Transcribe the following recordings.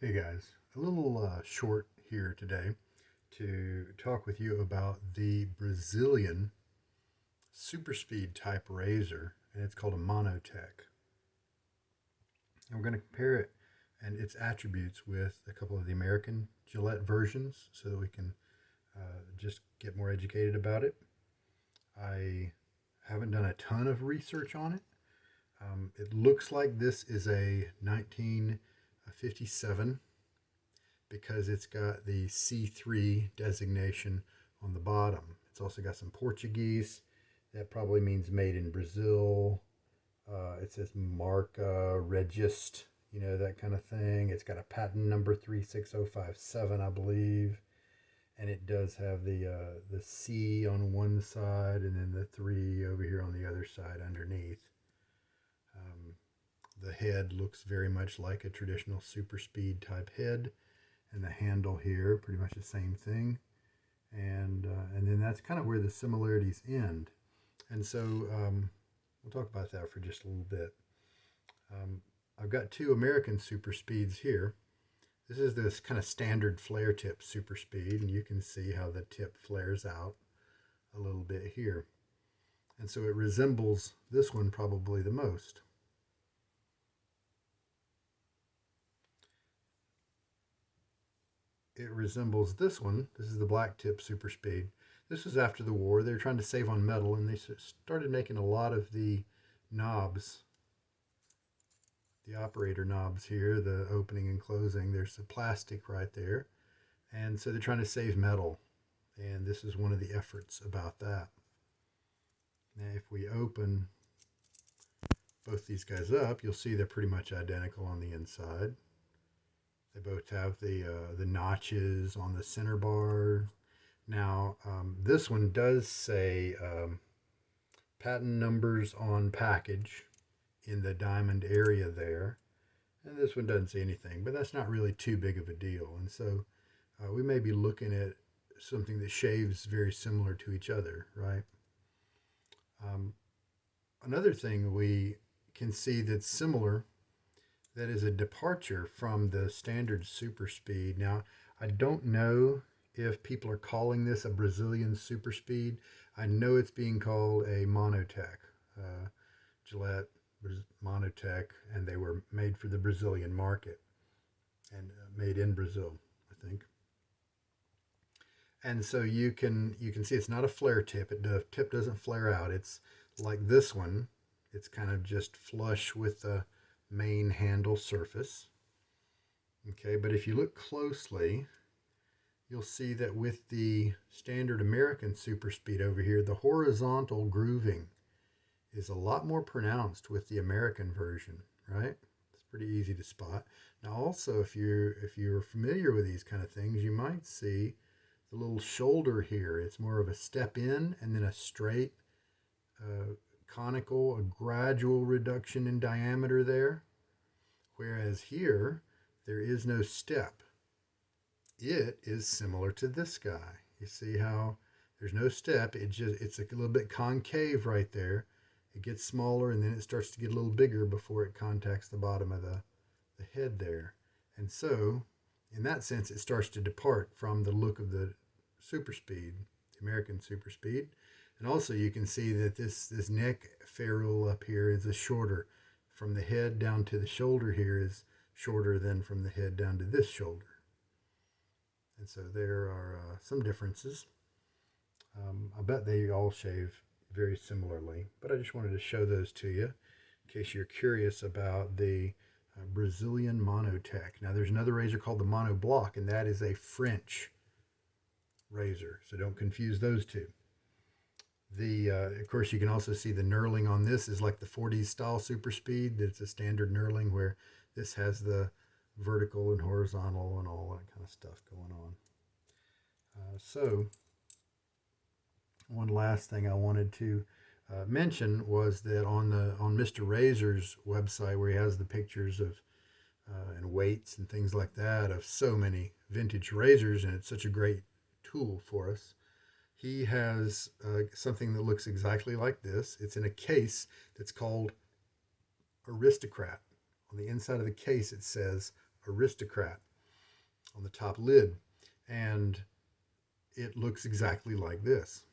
Hey guys, a little short here today to talk with you about the Brazilian SuperSpeed type razor, and it's called a MonoTech. And we're going to compare it and its attributes with a couple of the American Gillette versions so that we can just get more educated about it. I haven't done a ton of research on it. It looks like this is a 1957 because it's got the C3 designation on the bottom. It's also got some Portuguese. That probably means made in Brazil. It says Marca Regist, that kind of thing. It's got a patent number 36057, I believe. And it does have the C on one side and then the 3 over here on the other side underneath. The head looks very much like a traditional super speed type head, and the handle here pretty much the same thing, and then that's kind of where the similarities end. And so we'll talk about that for just a little bit. I've got two American super speeds here. This is this kind of standard flare tip super speed, and you can see how the tip flares out a little bit here, and so it resembles this one probably the most. It resembles this one. This is the black tip super speed. This was after the war. They were trying to save on metal, and they started making a lot of the knobs, the operator knobs here, the opening and closing. There's the plastic right there. And so they're trying to save metal. And this is one of the efforts about that. Now, if we open both these guys up, you'll see they're pretty much identical on the inside. They both have the notches on the center bar. Now, this one does say patent numbers on package in the diamond area there. And this one doesn't say anything, but that's not really too big of a deal. And so we may be looking at something that shaves very similar to each other, right? Another thing we can see that's similar, that is a departure from the standard super speed. Now, I don't know if people are calling this a Brazilian super speed. I know it's being called a MonoTech, Gillette MonoTech, and they were made for the Brazilian market and made in Brazil, I think. And so you can see it's not a flare tip. The tip doesn't flare out. It's like this one. It's kind of just flush with the main handle surface. Okay, but if you look closely, you'll see that with the standard American super speed over here, the horizontal grooving is a lot more pronounced with the American version, right? It's pretty easy to spot. Now also, if you're familiar with these kind of things, you might see the little shoulder here. It's more of a step in and then a straight conical, a gradual reduction in diameter there. Whereas here, there is no step. It is similar to this guy. You see how there's no step. It's a little bit concave right there. It gets smaller and then it starts to get a little bigger before it contacts the bottom of the head there. And so, in that sense, it starts to depart from the look of the super speed, the American super speed. And also you can see that this neck ferrule up here is a shorter. From the head down to the shoulder here is shorter than from the head down to this shoulder. And so there are some differences. I bet they all shave very similarly, but I just wanted to show those to you in case you're curious about the Brazilian MonoTech. Now there's another razor called the Mono Block, and that is a French razor, so don't confuse those two. Of course, you can also see the knurling on this is like the 40s style super speed. It's a standard knurling where this has the vertical and horizontal and all that kind of stuff going on. So one last thing I wanted to mention was that on Mr. Razor's website, where he has the pictures of and weights and things like that of so many vintage razors, and it's such a great tool for us. He has something that looks exactly like this. It's in a case that's called Aristocrat. On the inside of the case, it says Aristocrat. on the top lid. And it looks exactly like this.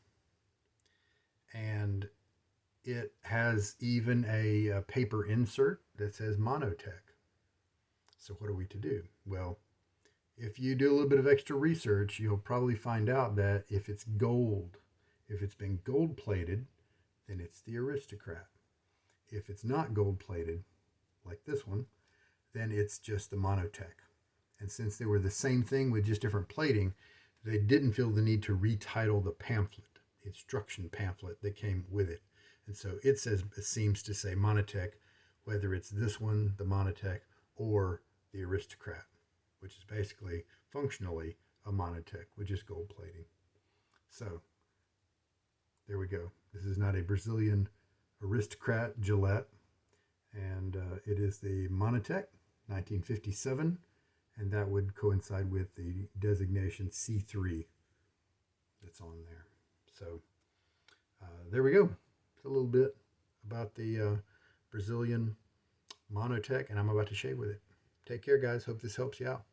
And it has even a paper insert that says MonoTech. So what are we to do? Well, if you do a little bit of extra research, you'll probably find out that if it's gold, if it's been gold plated, then it's the Aristocrat. If it's not gold plated, like this one, then it's just the MonoTech. And since they were the same thing with just different plating, they didn't feel the need to retitle the pamphlet, the instruction pamphlet that came with it. And so it seems to say MonoTech, whether it's this one, the MonoTech, or the Aristocrat, which is basically functionally a MonoTech with just gold plating. So there we go. This is not a Brazilian Aristocrat Gillette, and it is the MonoTech 1957, and that would coincide with the designation C3 that's on there. So there we go. It's a little bit about the Brazilian MonoTech, and I'm about to shave with it. Take care, guys. Hope this helps you out.